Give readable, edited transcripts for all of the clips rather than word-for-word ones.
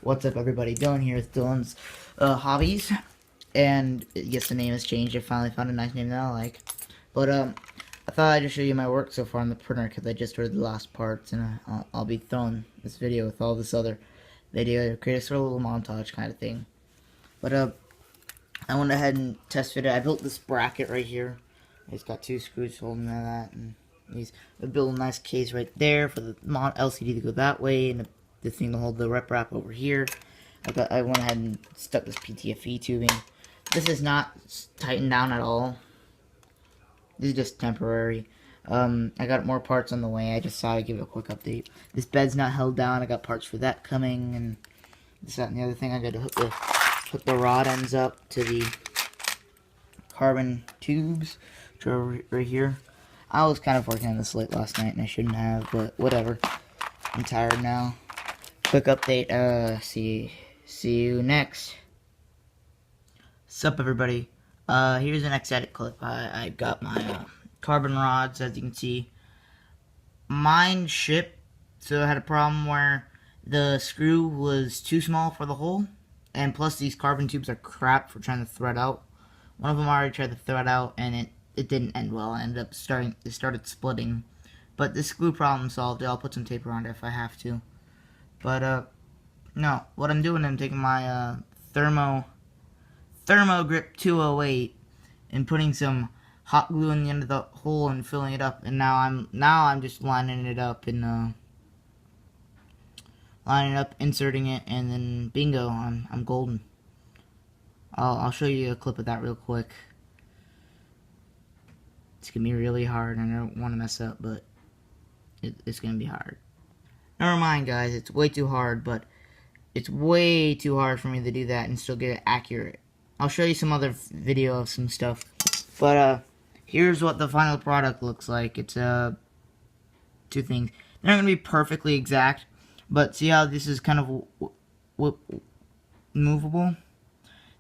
What's up, everybody? Dylan here with Dylan's Hobbies, and yes, the name has changed. I finally found a nice name that I like. But I thought I'd just show you my work so far on the printer because I just ordered the last parts, and I'll be throwing this video with all this other video to create a sort of little montage kind of thing. But I went ahead and test fitted. I built this bracket right here. It's got two screws holding that, and I built a nice case right there for the LCD to go that way, and the thing to hold the rep wrap over here. I went ahead and stuck this PTFE tubing. This is not tightened down at all. This is just temporary. I got more parts on the way. I just thought I'd give it a quick update. This bed's not held down. I got parts for that coming, and this, that, and the other thing. I got to hook the rod ends up to the carbon tubes, which are right here. I was kind of working on this late last night, and I shouldn't have, but whatever. I'm tired now. Quick update. See you next. Sup, everybody. Here's the next edit clip. I got my carbon rods, as you can see. Mine shipped, so I had a problem where the screw was too small for the hole, and plus these carbon tubes are crap for trying to thread out. One of them already tried to thread out, and it didn't end well. I ended up it started splitting. But this screw problem solved it. I'll put some tape around it if I have to. But no, what I'm doing, I'm taking my Thermo Grip 208 and putting some hot glue in the end of the hole and filling it up. And now I'm just lining it up and inserting it, and then bingo, I'm golden. I'll show you a clip of that real quick. It's gonna be really hard, and I don't want to mess up, but it's gonna be hard. Never mind, guys. It's way too hard, but it's way too hard for me to do that and still get it accurate. I'll show you some other video of some stuff, but here's what the final product looks like. It's two things. They're not gonna be perfectly exact, but see how this is kind of movable?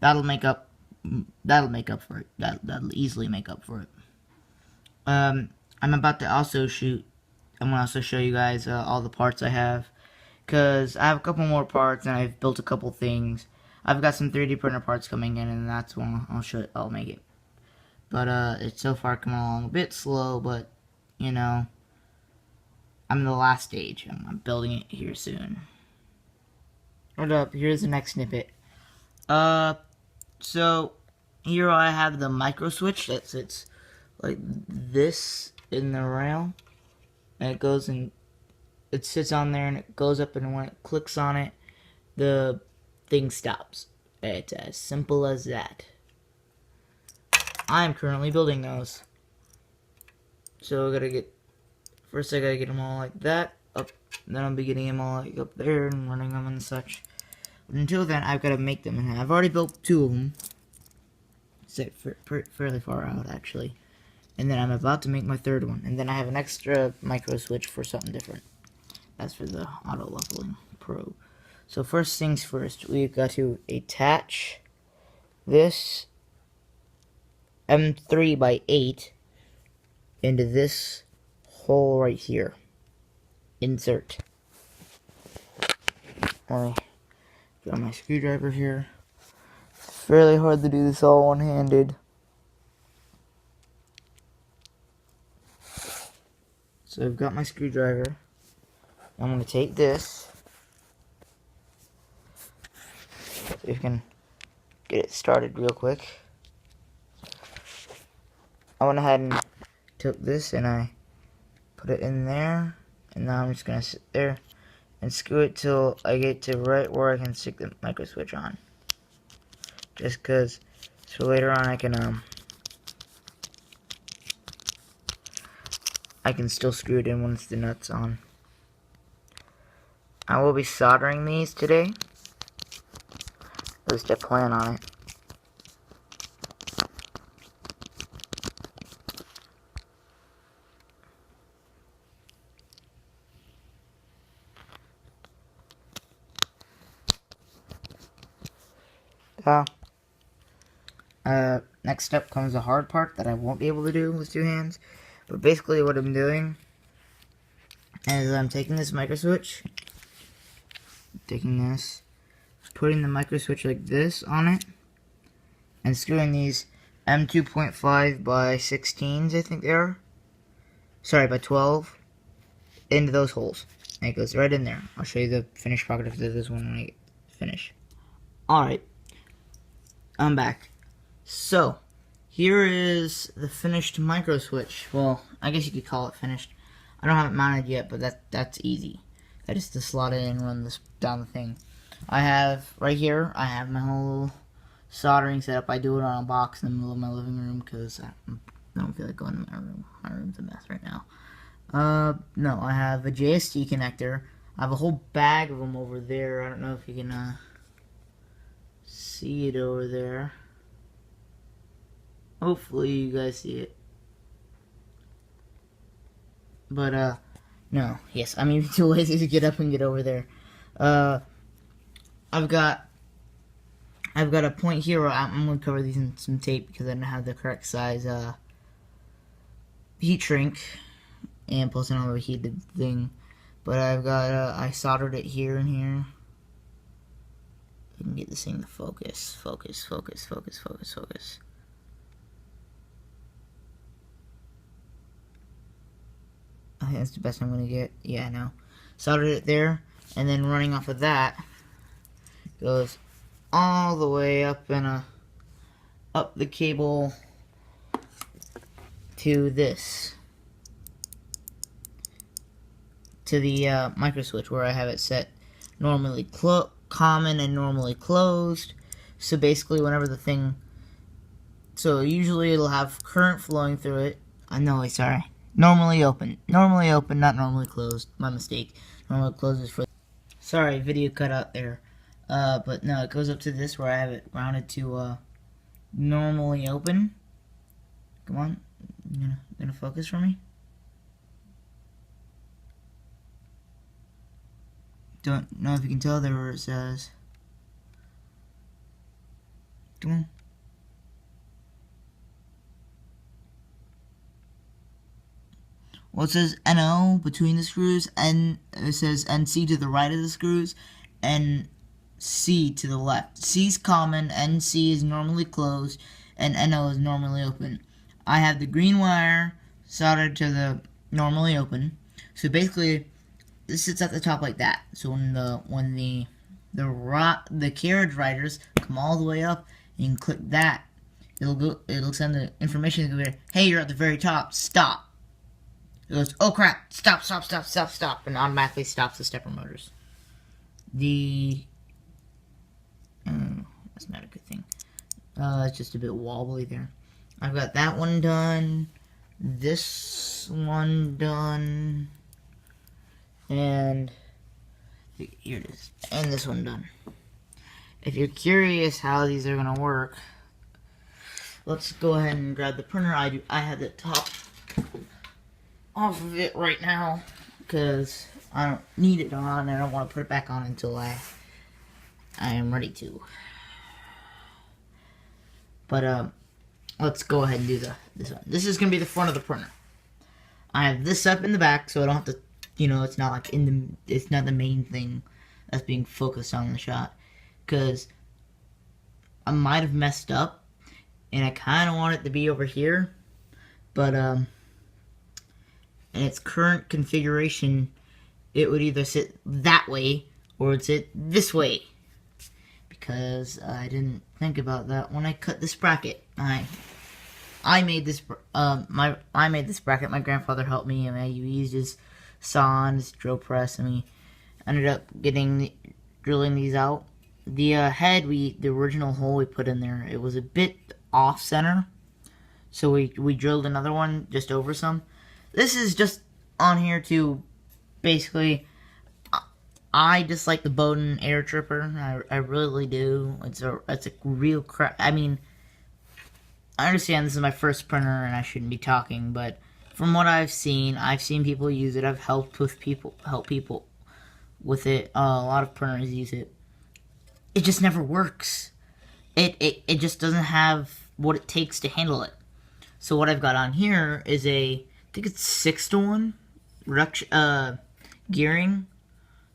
That'll make up for it. That'll easily make up for it. I'm about to also shoot. I'm gonna also show you guys all the parts I have, cause I have a couple more parts and I've built a couple things. I've got some 3D printer parts coming in, and that's when I'll make it. But it's so far coming along a bit slow, but you know, I'm in the last stage. I'm building it here soon. Hold up, here's the next snippet. So here I have the micro switch that sits like this in the rail, and it goes and it sits on there, and it goes up, and when it clicks on it, the thing stops. It's as simple as that. I'm currently building those, so first I gotta get them all like that up, then I'll be getting them all like up there and running them and such. But until then, I've got to make them, and I've already built two of them. Set fairly far out, actually. And then I'm about to make my third one. And then I have an extra micro switch for something different. That's for the Auto Leveling Pro. So first things first, we've got to attach this M3 by 8 into this hole right here. Insert. Got my screwdriver here. It's fairly hard to do this all one-handed. So I've got my screwdriver. I'm going to take this. So you can get it started real quick. I went ahead and took this and I put it in there. And now I'm just going to sit there and screw it till I get to right where I can stick the micro switch on. Just because, so later on I can still screw it in once the nut's on. I will be soldering these today. At least I plan on it. Next up comes the hard part that I won't be able to do with two hands. But basically what I'm doing is I'm taking this micro switch, taking this, putting the micro switch like this on it and screwing these M2.5 by 16s, I think they are. Sorry, by 12 into those holes. And it goes right in there. I'll show you the finished product of this one when I finish. Alright, I'm back. So, here is the finished micro switch. Well, I guess you could call it finished. I don't have it mounted yet, but that's easy. I just slot it in and run this down the thing. I have, right here, I have my whole soldering setup. I do it on a box in the middle of my living room because I don't feel like going to my room. My room's a mess right now. No, I have a JST connector. I have a whole bag of them over there. I don't know if you can, see it over there. Hopefully you guys see it. But, no. Yes, I'm even too lazy to get up and get over there. I've got a point here where I'm going to cover these in some tape because I don't have the correct size, heat shrink. And plus an overheated thing. But I've got, I soldered it here and here. You can get this thing to focus. Focus, focus, focus, focus, focus. I think that's the best I'm gonna get. Yeah, I know. Soldered it there, and then running off of that goes all the way up and up the cable to this, to the micro switch where I have it set normally common and normally closed. So basically, whenever the thing, so usually it'll have current flowing through it. No, sorry. Normally open, not normally closed. My mistake. Normally closed is for. Sorry, video cut out there. But no, it goes up to this where I have it rounded to normally open. Come on, you gonna focus for me? Don't know if you can tell there where it says. Come on. Well, it says NO between the screws, and it says NC to the right of the screws, and C to the left. C is common, NC is normally closed, and NO is normally open. I have the green wire soldered to the normally open. So basically, this sits at the top like that. So when the carriage riders come all the way up, and you can click that, it'll send the information to go here. Hey, you're at the very top. Stop. It goes, oh crap, stop, and automatically stops the stepper motors. That's not a good thing. It's just a bit wobbly there. I've got that one done, this one done, and here it is, and this one done. If you're curious how these are gonna work, let's go ahead and grab the printer. I have the top off of it right now because I don't need it on and I don't want to put it back on until I am ready to. But let's go ahead and do this one. This is gonna be the front of the printer. I have this up in the back so I don't have to, it's not like it's not the main thing that's being focused on in the shot, because I might have messed up and I kind of want it to be over here, but in its current configuration, it would either sit that way or it would sit this way. Because I didn't think about that when I cut this bracket. I made this I made this bracket. My grandfather helped me, and I used his saw and his drill press, and we ended up drilling these out. The head, the original hole we put in there, it was a bit off center, so we drilled another one just over some. This is just on here to basically, I dislike the Bowden air tripper. I really do. It's a real crap. I mean, I understand this is my first printer and I shouldn't be talking, but from what I've seen people use it. I've helped people with it. A lot of printers use it. It just never works. It just doesn't have what it takes to handle it. So what I've got on here is I think it's 6-to-1 reduction, gearing.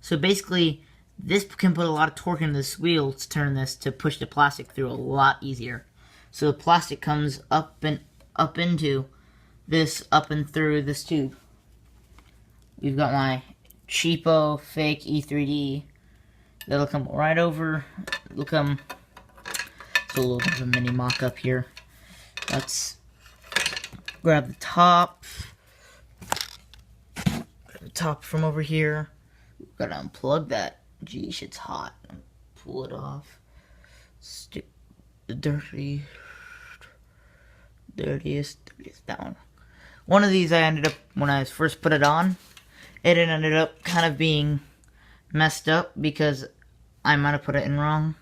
So basically, This can put a lot of torque into this wheel to turn this to push the plastic through a lot easier. So the plastic comes up and up into this, up and through this tube. We've got my cheapo fake E3D that'll come right over. It'll come. So a little bit of a mini mock-up here. Let's grab the top. Grab the top from over here. We've got to unplug that. Geesh, it's hot. Pull it off. Stick the dirtiest down. One of these I ended up, when I first put it on, it ended up kind of being messed up because I might have put it in wrong.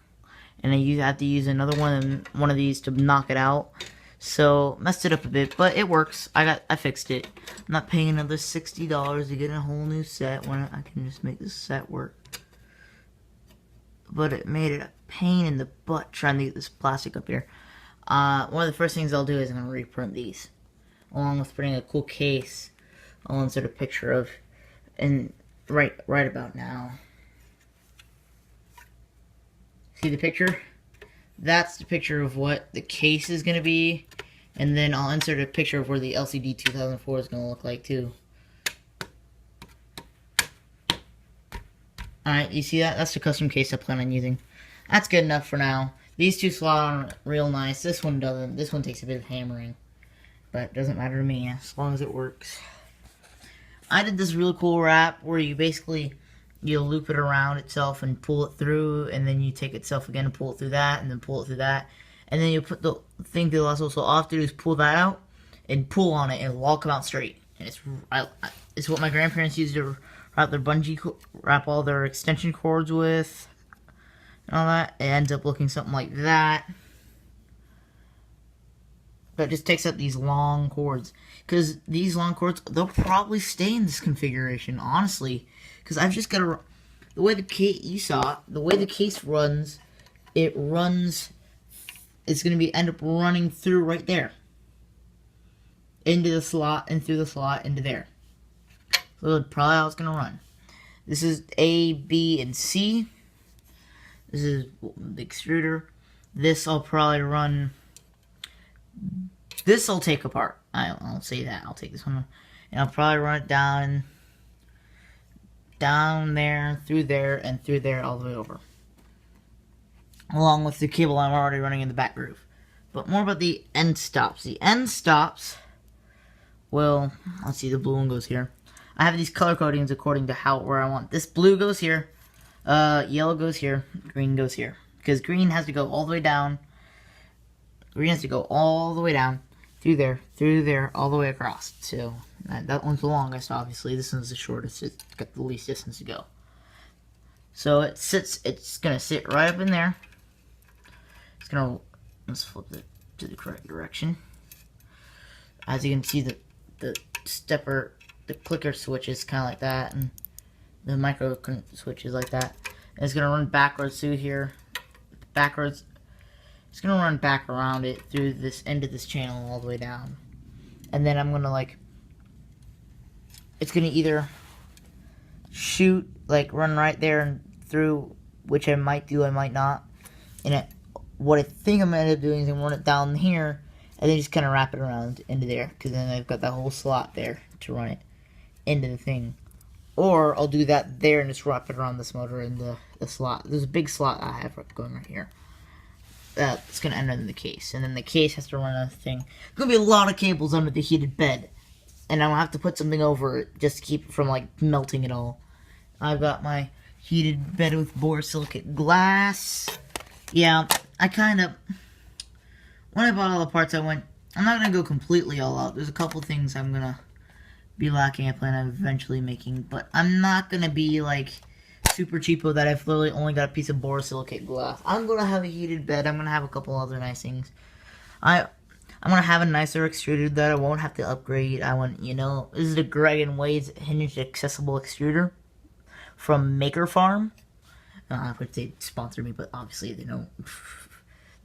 And I had to use another one of these to knock it out. So, messed it up a bit, but it works. I fixed it. I'm not paying another $60 to get a whole new set when I can just make this set work. But it made it a pain in the butt trying to get this plastic up here. One of the first things I'll do is I'm going to reprint these. Along with putting a cool case. I'll insert a picture of, and right about now. See the picture? That's the picture of what the case is going to be. And then I'll insert a picture of where the LCD 2004 is going to look like too. Alright, you see that? That's the custom case I plan on using. That's good enough for now. These two slot on real nice. This one doesn't. This one takes a bit of hammering. But it doesn't matter to me as long as it works. I did this really cool wrap where you basically, you loop it around itself and pull it through, and then you take itself again and pull it through that, and then pull it through that. And then you put the thing to the lasso, so all I have to do is pull that out and pull on it, and it'll all come out straight. And it's what my grandparents used to wrap all their extension cords with, and all that. It ends up looking something like that. But it just takes up these long cords. Because these long cords, they'll probably stay in this configuration, honestly. Because I've just got to... The way the case, you saw, the way the case runs, it runs... It's going to end up running through right there. Into the slot, and through the slot, into there. So that's probably how it's going to run. This is A, B, and C. This is the extruder. This I'll probably run... This I'll take apart. I'll say that. I'll take this one, and I'll probably run it down there, and through there, all the way over. Along with the cable I'm already running in the back groove. But more about the end stops. The end stops will, let's see, the blue one goes here. I have these color codings according to where I want. This blue goes here, yellow goes here, green goes here. Because green has to go all the way down. Green has to go all the way down, through there, all the way across. So, that one's the longest, obviously. This one's the shortest. It's got the least distance to go. So, it's going to sit right up in there. It's going to, let's flip it to the correct direction. As you can see, the clicker switch is kind of like that, and the micro switch is like that. And it's going to run backwards through here, backwards. It's going to run back around it through this end of this channel all the way down. And then I'm going to it's going to either shoot, run right there and through, which I might do, I might not. And what I think I'm going to end up doing is I'm going to run it down here, and then just kind of wrap it around into there. Because then I've got that whole slot there to run it into the thing. Or I'll do that there and just wrap it around this motor in the slot. There's a big slot I have going right here. It's going to end in the case. And then the case has to run a thing. There's going to be a lot of cables under the heated bed. And I'm going to have to put something over it just to keep it from, melting at all. I've got my heated bed with borosilicate glass. Yeah, I kind of... When I bought all the parts, I'm not going to go completely all out. There's a couple things I'm going to be lacking. I plan on eventually making. But I'm not going to be, super cheapo that I've literally only got a piece of borosilicate glass. I'm going to have a heated bed. I'm going to have a couple other nice things. I'm going to have a nicer extruder that I won't have to upgrade. This is the Greg and Wade's hinged accessible extruder from Maker Farm. I would say sponsor me, but obviously they don't.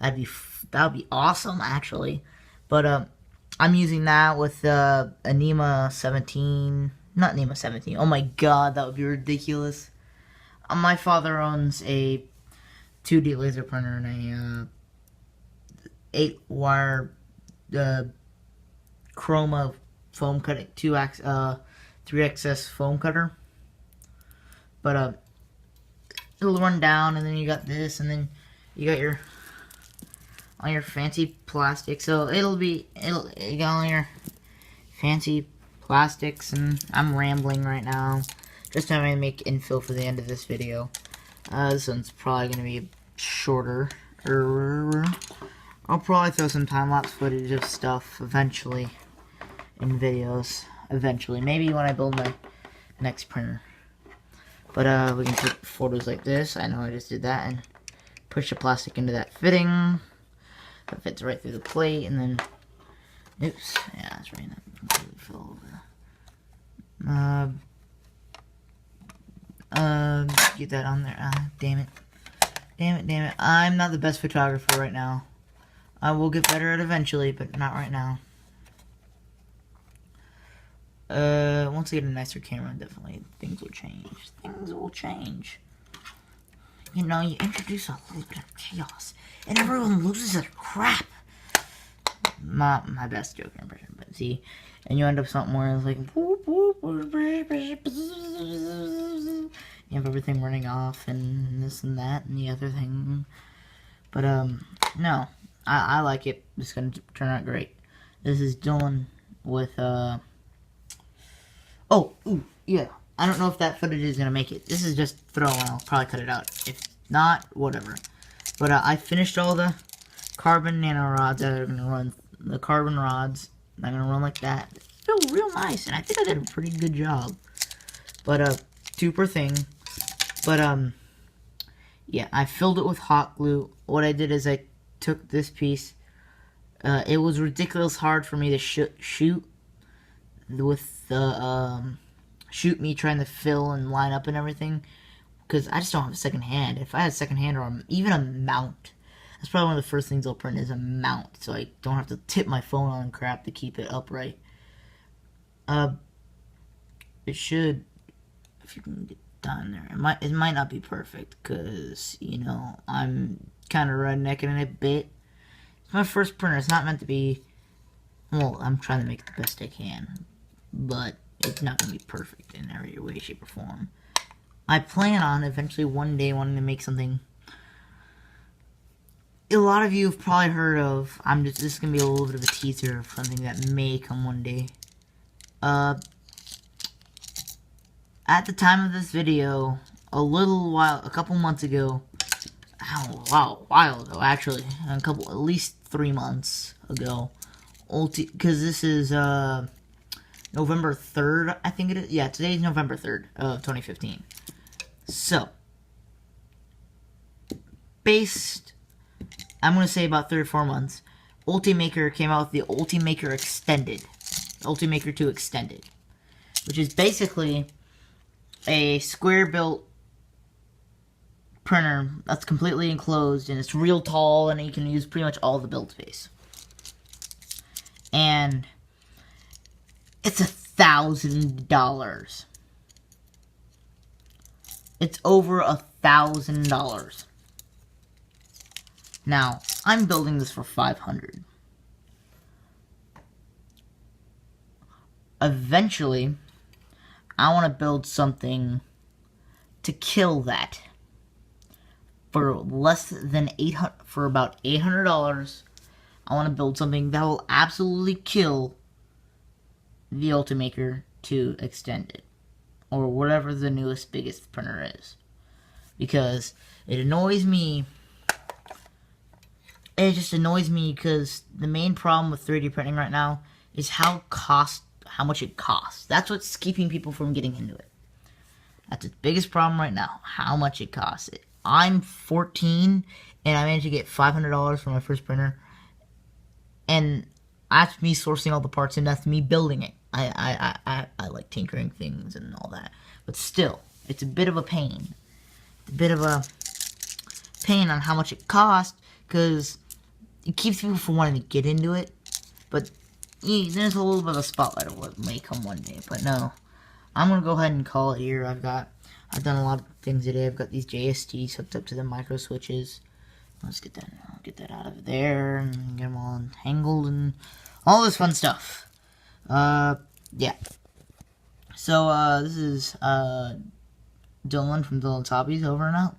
That would be awesome, actually. But I'm using that with a NEMA 17. Not NEMA 17. Oh my god, that would be ridiculous. my father owns a 2D laser printer and a 8-wire chroma foam cutting 3XS foam cutter. But it'll run down, and then you got this, and then you got all your fancy plastic. So you got all your fancy plastics, and I'm rambling right now. Just trying to make infill for the end of this video. This one's probably gonna be shorter. I'll probably throw some time-lapse footage of stuff eventually in videos. Eventually, maybe when I build my next printer. But we can take photos like this. I know I just did that, and push the plastic into that fitting. That fits right through the plate, and then, oops, yeah, that's right. That completely fell over. Get that on there. Damn it. I'm not the best photographer right now. I will get better at it eventually, but not right now. Once I get a nicer camera, definitely things will change. You know, you introduce a little bit of chaos, and everyone loses their crap. Not my best Joker impression, but see, and you end up something where it's like, you have everything running off, and this and that, and the other thing. But, no, I like it. It's gonna turn out great. This is Dylan with, oh, ooh, yeah. I don't know if that footage is gonna make it. This is just throwing. I'll probably cut it out. If not, whatever. But I finished all the carbon nanorods that are gonna run. The carbon rods. I'm gonna run like that. They feel real nice, and I think I did a pretty good job. But two per thing. But yeah, I filled it with hot glue. What I did is I took this piece. It was ridiculous hard for me to shoot with the shoot me trying to fill and line up and everything, because I just don't have a second hand. If I had a second hand or even a mount, that's probably one of the first things I'll print is a mount, so I don't have to tip my phone on crap to keep it upright. It should, if you can get down there, it might not be perfect, because, you know, I'm kind of rednecking it a bit. It's my first printer. It's not meant to be, well, I'm trying to make it the best I can, but it's not going to be perfect in every way, shape, or form. I plan on eventually one day wanting to make something a lot of you have probably heard of. This is going to be a little bit of a teaser of something that may come one day. At the time of this video, a couple months ago, a while ago actually, at least 3 months ago, because this is, November 3rd, I think it is. Yeah, today's November 3rd of 2015. So, I'm going to say about 3 or 4 months, Ultimaker came out with the Ultimaker Extended. Ultimaker 2 Extended. Which is basically a square-built printer that's completely enclosed, and it's real tall, and you can use pretty much all the build space. And it's $1,000. It's over $1,000. Now, I'm building this for $500. Eventually, I want to build something to kill that for for about $800. I want to build something that will absolutely kill the Ultimaker 2 Extended, or whatever the newest, biggest printer is, because it annoys me. It just annoys me because the main problem with 3D printing right now is how much it costs. That's what's keeping people from getting into it. That's its biggest problem right now, how much it costs. I'm 14, and I managed to get $500 for my first printer, and that's me sourcing all the parts, and that's me building it. I like tinkering things and all that, but still, it's a bit of a pain. It's a bit of a pain on how much it costs, because it keeps people from wanting to get into it, but there's a little bit of a spotlight of what may come one day, but no. I'm gonna go ahead and call it here. I've done a lot of things today. I've got these JSTs hooked up to the micro switches. Let's get that out of there and get them all entangled and all this fun stuff. Yeah. So, this is, Dylan from Dylan's Hobbies, over and out.